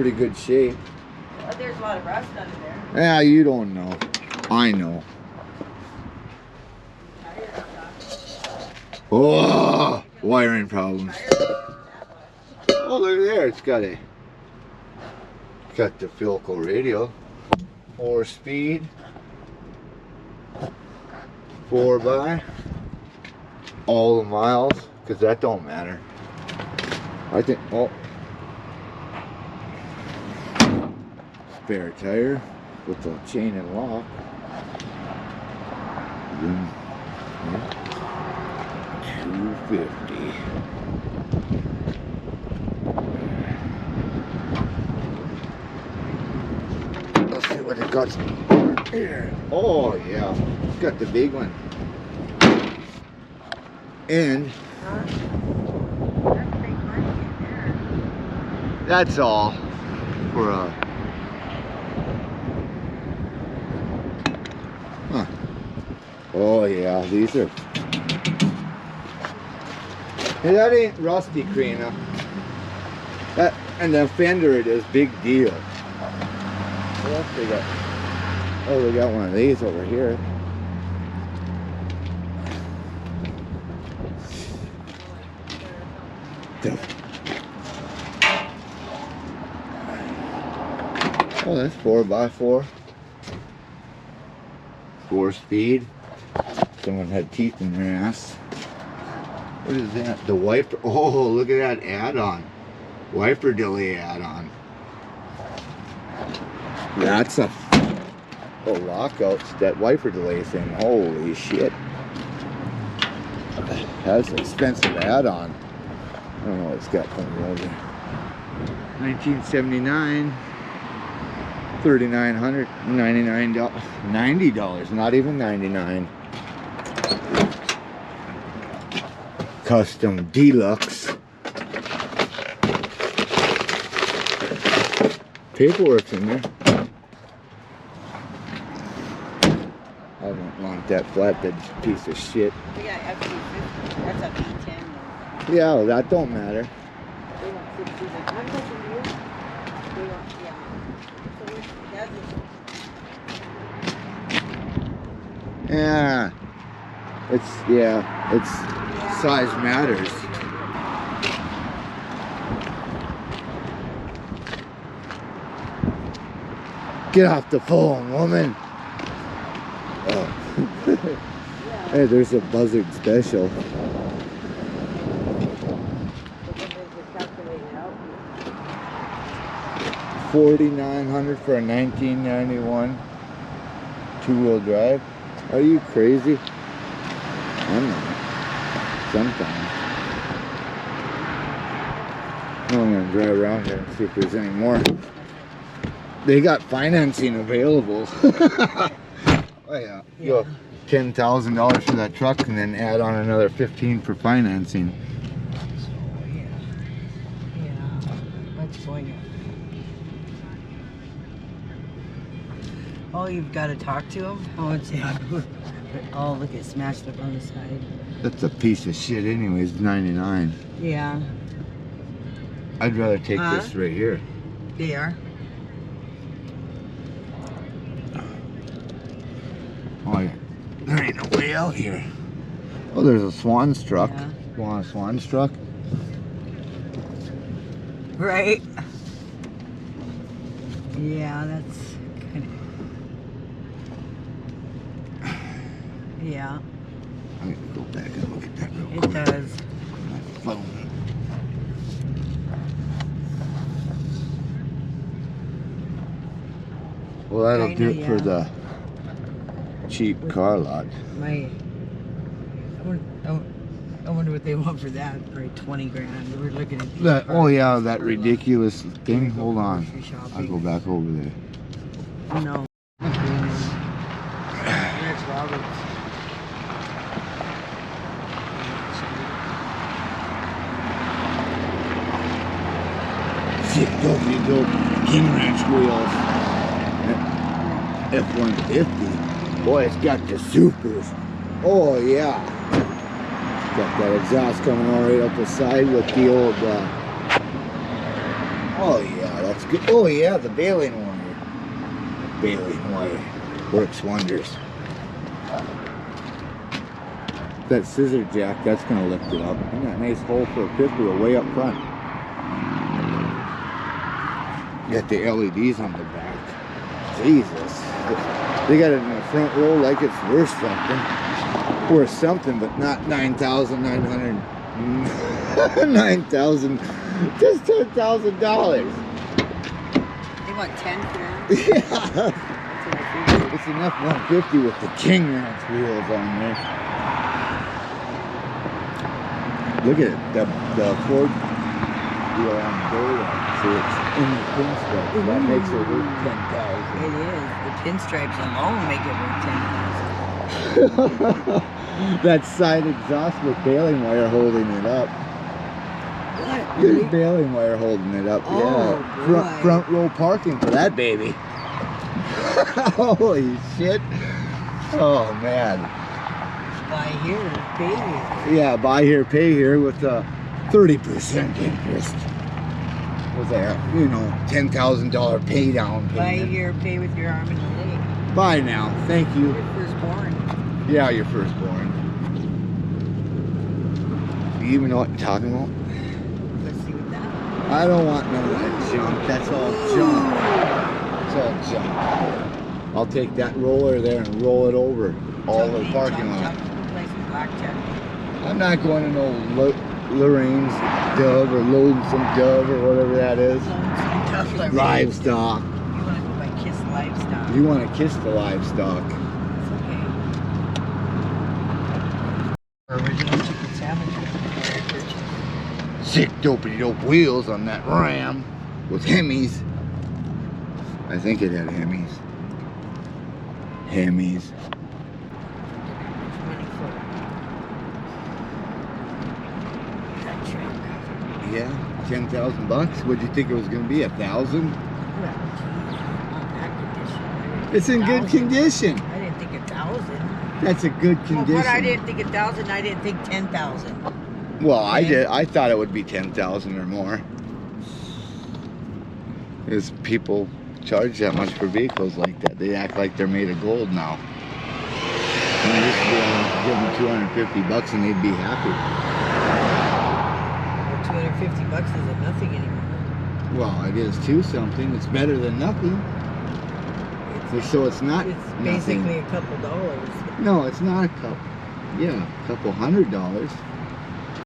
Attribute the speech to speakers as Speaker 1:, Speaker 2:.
Speaker 1: pretty good shape.
Speaker 2: But there's a lot of rust under there.
Speaker 1: Yeah, you don't know. I know. Oh, wiring problems. Oh, look there. It's got the Philco radio. 4-speed. 4x. All the miles, because that don't matter. I think, oh. Spare tire with the chain and lock. 250. Let's see what it got here. Oh yeah, it's got the big one. And that's all for a oh yeah, these are. Hey, that ain't rusty, Karina. That and the fender, it is big deal. What else they got? Oh, we got one of these over here. Oh, that's 4x4. 4-speed. Someone had teeth in their ass. What is that? The wiper. Oh, look at that add-on. Wiper delay add-on. That's a lockouts. That wiper delay thing. Holy shit. That's an expensive add-on. I don't know what it's got coming over. 1979. $3,900, $99, $90, not even 99. Custom deluxe. Paperwork's in there. I don't want that flatbed piece of shit.
Speaker 2: We got F250. That's a V10.
Speaker 1: Yeah, well, that don't matter.
Speaker 2: They want 60s. I'm looking to you. They want, yeah.
Speaker 1: Yeah, it's size matters. Get off the phone, woman. Oh. Hey, there's a Buzzard special. $4,900 for a 1991 two-wheel drive. Are you crazy? I'm not. Sometimes. I'm gonna drive around here and see if there's any more. They got financing available. Oh yeah. You have $10,000 for that truck and then add on another $15,000 for financing.
Speaker 2: So yeah. What's going on? Oh, you've got to talk to him? Oh, it's oh, look, it smashed up on the side.
Speaker 1: That's a piece of shit anyways, 99.
Speaker 2: Yeah.
Speaker 1: I'd rather take this right here.
Speaker 2: They are.
Speaker 1: Oh yeah. There ain't no way out here. Oh, there's a Swan's truck.
Speaker 2: Yeah.
Speaker 1: You want a Swan's truck?
Speaker 2: Right. Yeah, that's kind of. Yeah.
Speaker 1: I'm gonna go back and look at that real quick.
Speaker 2: It does.
Speaker 1: My phone. Well, that'll
Speaker 2: Kinda,
Speaker 1: do it for
Speaker 2: yeah.
Speaker 1: the cheap car lot.
Speaker 2: I wonder what they want for that. Probably 20 grand. We're looking at these
Speaker 1: That, oh
Speaker 2: cars
Speaker 1: yeah, that
Speaker 2: for
Speaker 1: ridiculous thing. Hold on.
Speaker 2: grocery shopping.
Speaker 1: I'll go back over there.
Speaker 2: No. That's Roberts.
Speaker 1: Shit, those King Ranch wheels. F-150. Boy, it's got the supers. Oh yeah. Got that exhaust coming all right up the side with the old. Oh yeah, that's good. Oh yeah, the baling wire. Baling wire works wonders. That scissor jack, that's gonna lift it up. And that nice hole for a fifth wheel way up front. Got the LEDs on the back. Jesus. They got it in the front row like it's worth something. Worth something, but not 9,900. 9,000. Just $10,000.
Speaker 2: They want 10 for that?
Speaker 1: Yeah. It's an F-150 with the King Ranch wheels on there. Look at it, the Ford wheel on the door. So it's in the pinstripe. That makes it worth 10,000.
Speaker 2: It is. The pinstripes alone make it worth 10,000.
Speaker 1: That side exhaust with baling wire holding it up.
Speaker 2: What?
Speaker 1: There's baling wire holding it up.
Speaker 2: Oh,
Speaker 1: yeah. Front row parking for that baby. Holy shit. Oh man.
Speaker 2: Buy here, pay here.
Speaker 1: Yeah, buy here, pay here with a 30% interest. With a, you know, $10,000 pay down payment.
Speaker 2: Buy here, pay with your arm and a leg.
Speaker 1: Buy now. Thank you.
Speaker 2: Your firstborn.
Speaker 1: Yeah, your firstborn. Do you even know what I'm talking about?
Speaker 2: Let's see what that.
Speaker 1: I don't want none of that junk. That's all junk. It's all junk. I'll take that roller there and roll it over all the parking lot. I'm not going to no Lorraine's Dove or Lonesome Dove or whatever that is. Livestock.
Speaker 2: You want to go by Kiss Livestock.
Speaker 1: You want to kiss the livestock.
Speaker 2: It's okay. Original chicken sandwich.
Speaker 1: Sick dopey dope wheels on that Ram with Hemis. I think it had Hemis. Hemis. Yeah, 10,000 bucks. What'd you think it was going to be? 1,000? It's in good condition.
Speaker 2: I didn't think 1,000.
Speaker 1: That's a good condition.
Speaker 2: Well, but I didn't think 1,000. I didn't think 10,000.
Speaker 1: Well, I did. I thought it would be 10,000 or more. Because people charge that much for vehicles like that. They act like they're made of gold now. And I used to be able to give them 250 bucks and they'd be happy.
Speaker 2: 250 bucks isn't nothing anymore.
Speaker 1: Well, it is too something. It's better than nothing. So it's not
Speaker 2: It's
Speaker 1: nothing.
Speaker 2: basically a couple dollars.
Speaker 1: No, it's not a couple. Yeah, a couple $100.